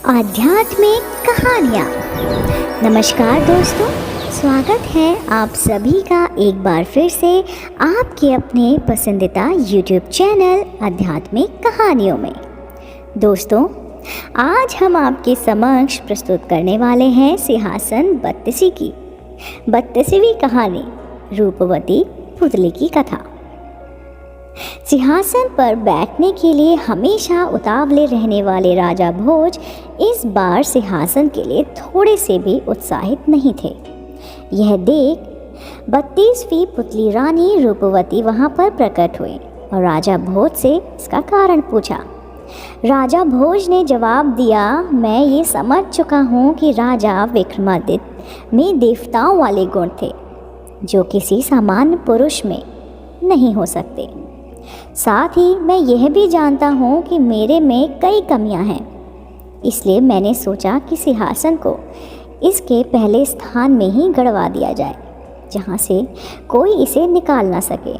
आध्यात्मिक कहानियाँ। नमस्कार दोस्तों, स्वागत है आप सभी का एक बार फिर से आपके अपने पसंदीदा YouTube चैनल आध्यात्मिक कहानियों में। दोस्तों, आज हम आपके समक्ष प्रस्तुत करने वाले हैं सिंहासन बत्तीसी की 32वीं कहानी, रूपवती पुतली की कथा। सिंहासन पर बैठने के लिए हमेशा उतावले रहने वाले राजा भोज इस बार सिंहासन के लिए थोड़े से भी उत्साहित नहीं थे। यह देख 32वीं पुतली रानी रूपवती वहां पर प्रकट हुई और राजा भोज से इसका कारण पूछा। राजा भोज ने जवाब दिया, मैं ये समझ चुका हूँ कि राजा विक्रमादित्य में देवताओं वाले गुण थे जो किसी सामान्य पुरुष में नहीं हो सकते। साथ ही मैं यह भी जानता हूँ कि मेरे में कई कमियाँ हैं, इसलिए मैंने सोचा कि सिंहासन को इसके पहले स्थान में ही गड़वा दिया जाए जहाँ से कोई इसे निकाल ना सके।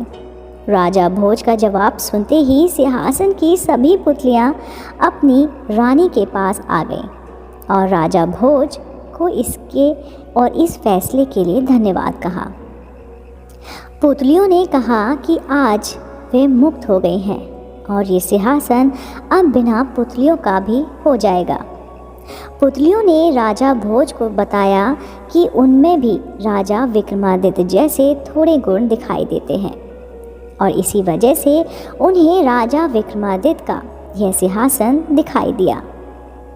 राजा भोज का जवाब सुनते ही सिंहासन की सभी पुतलियाँ अपनी रानी के पास आ गईं और राजा भोज को इसके और इस फैसले के लिए धन्यवाद कहा। पुतलियों ने कहा कि आज वे मुक्त हो गई हैं और ये सिंहासन अब बिना पुतलियों का भी हो जाएगा। पुतलियों ने राजा भोज को बताया कि उनमें भी राजा विक्रमादित्य जैसे थोड़े गुण दिखाई देते हैं और इसी वजह से उन्हें राजा विक्रमादित्य का यह सिंहासन दिखाई दिया।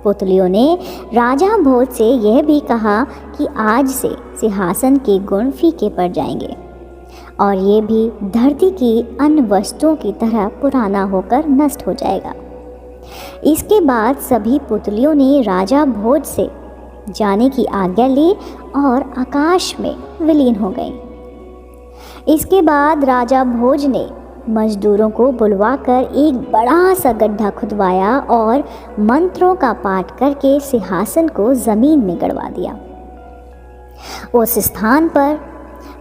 पुतलियों ने राजा भोज से यह भी कहा कि आज से सिंहासन के गुण फीके पड़ जाएंगे और ये भी धरती की अन्य वस्तुओं की तरह पुराना होकर नष्ट हो जाएगा। इसके बाद सभी पुतलियों ने राजा भोज से जाने की आज्ञा ली और आकाश में विलीन हो गईं। इसके बाद राजा भोज ने मजदूरों को बुलवाकर एक बड़ा सा गड्ढा खुदवाया और मंत्रों का पाठ करके सिंहासन को ज़मीन में गड़वा दिया। उस स्थान पर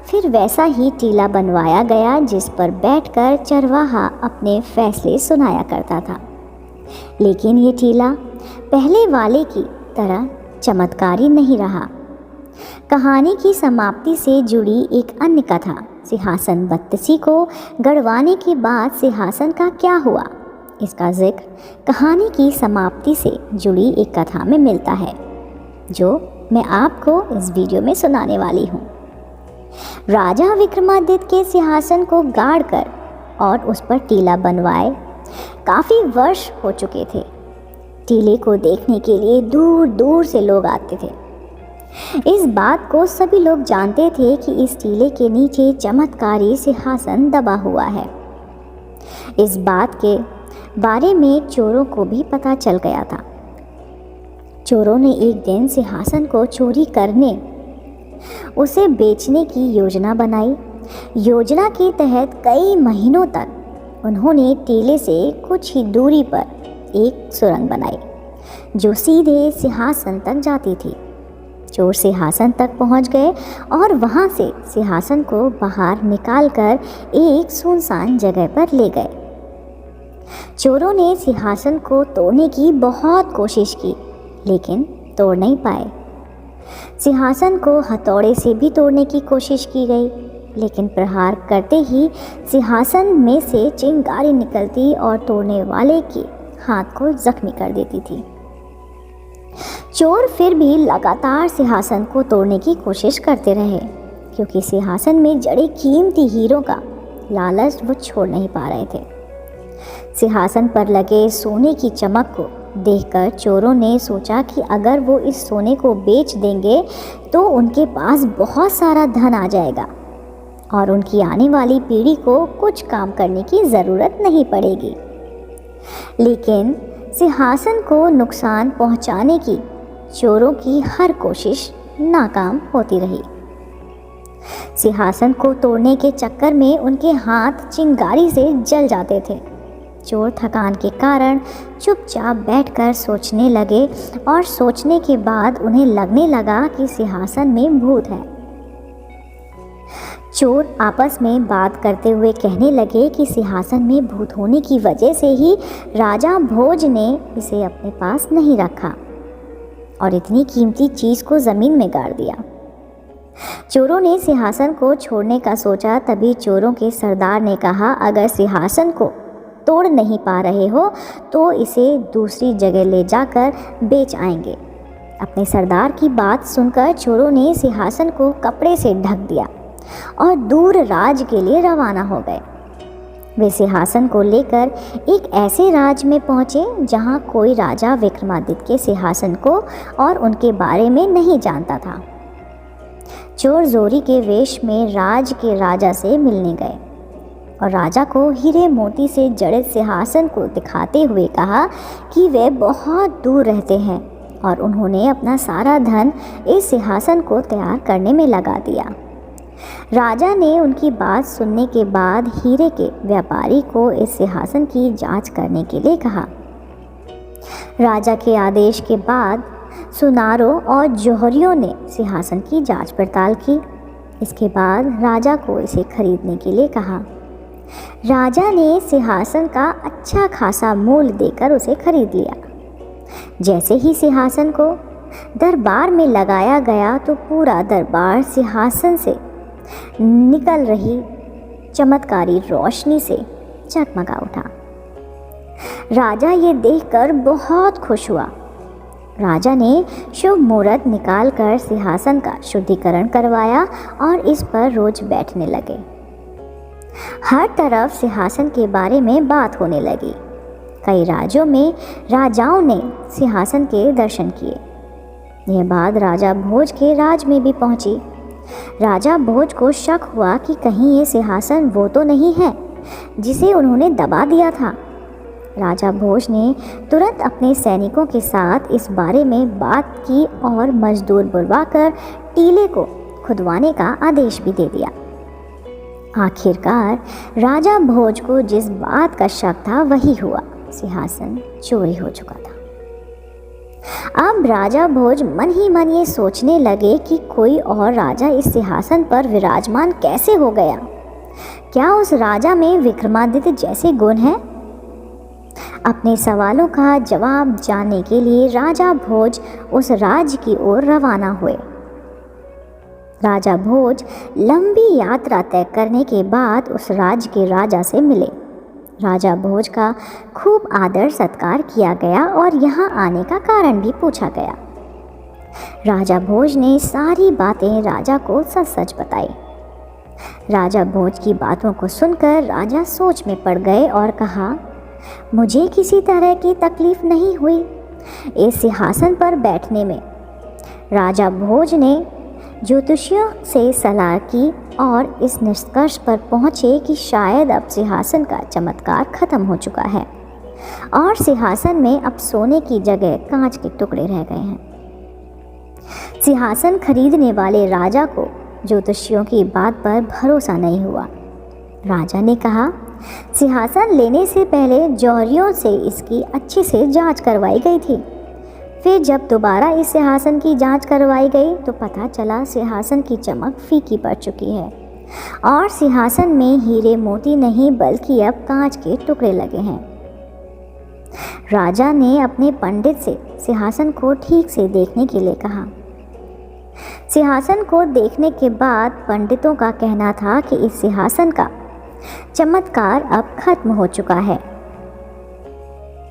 फिर वैसा ही टीला बनवाया गया जिस पर बैठकर चरवाहा अपने फैसले सुनाया करता था। लेकिन ये टीला पहले वाले की तरह चमत्कारी नहीं रहा। कहानी की समाप्ति से जुड़ी एक अन्य कथा, सिंहासन बत्तीसी को गड़वाने के बाद सिंहासन का क्या हुआ, इसका जिक्र कहानी की समाप्ति से जुड़ी एक कथा में मिलता है जो मैं आपको इस वीडियो में सुनाने वाली हूँ। राजा विक्रमादित्य के सिंहासन को गाड़कर और उस पर टीला बनवाए काफ़ी वर्ष हो चुके थे। टीले को देखने के लिए दूर दूर से लोग आते थे। इस बात को सभी लोग जानते थे कि इस टीले के नीचे चमत्कारी सिंहासन दबा हुआ है। इस बात के बारे में चोरों को भी पता चल गया था। चोरों ने एक दिन सिंहासन को चोरी करने उसे बेचने की योजना बनाई। योजना के तहत कई महीनों तक उन्होंने टीले से कुछ ही दूरी पर एक सुरंग बनाई जो सीधे सिंहासन तक जाती थी। चोर सिंहासन तक पहुंच गए और वहां से सिंहासन को बाहर निकालकर एक सुनसान जगह पर ले गए। चोरों ने सिंहासन को तोड़ने की बहुत कोशिश की लेकिन तोड़ नहीं पाए। सिंहासन को हथौड़े से भी तोड़ने की कोशिश की गई लेकिन प्रहार करते ही सिंहासन में से चिंगारी निकलती और तोड़ने वाले के हाथ को जख्मी कर देती थी। चोर फिर भी लगातार सिंहासन को तोड़ने की कोशिश करते रहे क्योंकि सिंहासन में जड़े कीमती हीरों का लालच वो छोड़ नहीं पा रहे थे। सिंहासन पर लगे सोने की चमक को देखकर चोरों ने सोचा कि अगर वो इस सोने को बेच देंगे तो उनके पास बहुत सारा धन आ जाएगा और उनकी आने वाली पीढ़ी को कुछ काम करने की ज़रूरत नहीं पड़ेगी। लेकिन सिंहासन को नुकसान पहुंचाने की चोरों की हर कोशिश नाकाम होती रही। सिंहासन को तोड़ने के चक्कर में उनके हाथ चिंगारी से जल जाते थे। चोर थकान के कारण चुपचाप बैठकर सोचने लगे और सोचने के बाद उन्हें लगने लगा कि सिंहासन में भूत है। चोर आपस में बात करते हुए कहने लगे कि सिंहासन में भूत होने की वजह से ही राजा भोज ने इसे अपने पास नहीं रखा और इतनी कीमती चीज़ को ज़मीन में गाड़ दिया। चोरों ने सिंहासन को छोड़ने का सोचा, तभी चोरों के सरदार ने कहा, अगर सिंहासन को तोड़ नहीं पा रहे हो तो इसे दूसरी जगह ले जाकर बेच आएंगे। अपने सरदार की बात सुनकर चोरों ने सिंहासन को कपड़े से ढक दिया और दूर राज के लिए रवाना हो गए। वे सिंहासन को लेकर एक ऐसे राज में पहुँचे जहाँ कोई राजा विक्रमादित्य के सिंहासन को और उनके बारे में नहीं जानता था। चोर जोरी के वेश में राज के राजा से मिलने गए और राजा को हीरे मोती से जड़े सिंहासन को दिखाते हुए कहा कि वे बहुत दूर रहते हैं और उन्होंने अपना सारा धन इस सिंहासन को तैयार करने में लगा दिया। राजा ने उनकी बात सुनने के बाद हीरे के व्यापारी को इस सिंहासन की जांच करने के लिए कहा। राजा के आदेश के बाद सुनारों और जौहरियों ने सिंहासन की जांच पड़ताल की। इसके बाद राजा को इसे खरीदने के लिए कहा। राजा ने सिंहासन का अच्छा खासा मूल्य देकर उसे खरीद लिया। जैसे ही सिंहासन को दरबार में लगाया गया तो पूरा दरबार सिंहासन से निकल रही चमत्कारी रोशनी से जगमगा उठा। राजा ये देखकर बहुत खुश हुआ। राजा ने शुभ मुहूर्त निकालकर सिंहासन का शुद्धिकरण करवाया और इस पर रोज बैठने लगे। हर तरफ सिंहासन के बारे में बात होने लगी। कई राज्यों में राजाओं ने सिंहासन के दर्शन किए। यह बात राजा भोज के राज में भी पहुंची। राजा भोज को शक हुआ कि कहीं ये सिंहासन वो तो नहीं है जिसे उन्होंने दबा दिया था। राजा भोज ने तुरंत अपने सैनिकों के साथ इस बारे में बात की और मजदूर बुलवाकर टीले को खुदवाने का आदेश भी दे दिया। आखिरकार राजा भोज को जिस बात का शक था वही हुआ, सिंहासन चोरी हो चुका था। अब राजा भोज मन ही मन ये सोचने लगे कि कोई और राजा इस सिंहासन पर विराजमान कैसे हो गया। क्या उस राजा में विक्रमादित्य जैसे गुण हैं? अपने सवालों का जवाब जानने के लिए राजा भोज उस राज्य की ओर रवाना हुए। राजा भोज लंबी यात्रा तय करने के बाद उस राज्य के राजा से मिले। राजा भोज का खूब आदर सत्कार किया गया और यहाँ आने का कारण भी पूछा गया। राजा भोज ने सारी बातें राजा को सच सच बताई। राजा भोज की बातों को सुनकर राजा सोच में पड़ गए और कहा, मुझे किसी तरह की तकलीफ नहीं हुई इस सिंहासन पर बैठने में। राजा भोज ने ज्योतिषियों से सलाह की और इस निष्कर्ष पर पहुँचे कि शायद अब सिंहासन का चमत्कार खत्म हो चुका है और सिंहासन में अब सोने की जगह कांच के टुकड़े रह गए हैं। सिंहासन खरीदने वाले राजा को ज्योतिषियों की बात पर भरोसा नहीं हुआ। राजा ने कहा, सिंहासन लेने से पहले जौहरियों से इसकी अच्छे से जांच करवाई गई थी। फिर जब दोबारा इस सिंहासन की जांच करवाई गई तो पता चला सिंहासन की चमक फीकी पड़ चुकी है और सिंहासन में हीरे मोती नहीं बल्कि अब कांच के टुकड़े लगे हैं। राजा ने अपने पंडित से सिंहासन को ठीक से देखने के लिए कहा। सिंहासन को देखने के बाद पंडितों का कहना था कि इस सिंहासन का चमत्कार अब खत्म हो चुका है,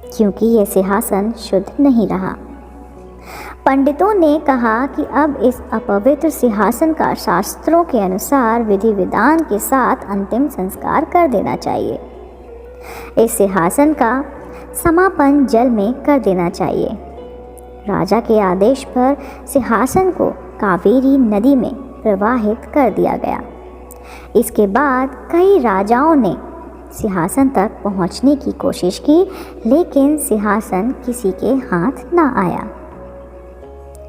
क्योंकि यह सिंहासन शुद्ध नहीं रहा। पंडितों ने कहा कि अब इस अपवित्र सिंहासन का शास्त्रों के अनुसार विधि विधान के साथ अंतिम संस्कार कर देना चाहिए। इस सिंहासन का समापन जल में कर देना चाहिए। राजा के आदेश पर सिंहासन को कावेरी नदी में प्रवाहित कर दिया गया। इसके बाद कई राजाओं ने सिंहासन तक पहुंचने की कोशिश की, लेकिन सिंहासन किसी के हाथ ना आया।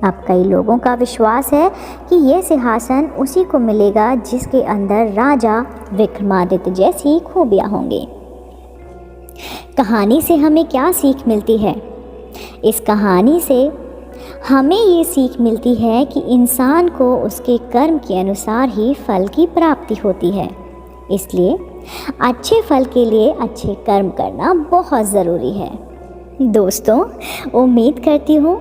अब कई लोगों का विश्वास है कि यह सिंहासन उसी को मिलेगा जिसके अंदर राजा विक्रमादित्य जैसी खूबियाँ होंगी। कहानी से हमें क्या सीख मिलती है? इस कहानी से हमें ये सीख मिलती है कि इंसान को उसके कर्म के अनुसार ही फल की प्राप्ति होती है। इसलिए अच्छे फल के लिए अच्छे कर्म करना बहुत ज़रूरी है। दोस्तों, उम्मीद करती हूँ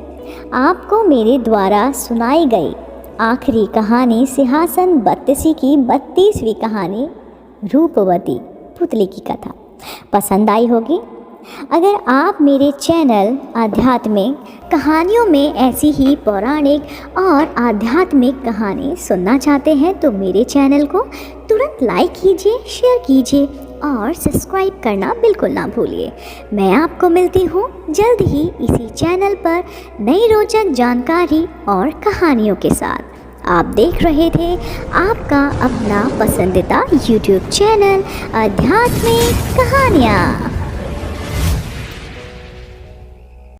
आपको मेरे द्वारा सुनाई गई आखिरी कहानी सिंहासन बत्तीसी की 32वीं कहानी रूपवती पुतली की कथा पसंद आई होगी। अगर आप मेरे चैनल आध्यात्मिक कहानियों में ऐसी ही पौराणिक और आध्यात्मिक कहानी सुनना चाहते हैं तो मेरे चैनल को तुरंत लाइक कीजिए, शेयर कीजिए और सब्सक्राइब करना बिल्कुल ना भूलिए। मैं आपको मिलती हूँ जल्द ही इसी चैनल पर नई रोचक जानकारी और कहानियों के साथ। आप देख रहे थे आपका अपना पसंदीदा YouTube चैनल आध्यात्मिक कहानियाँ।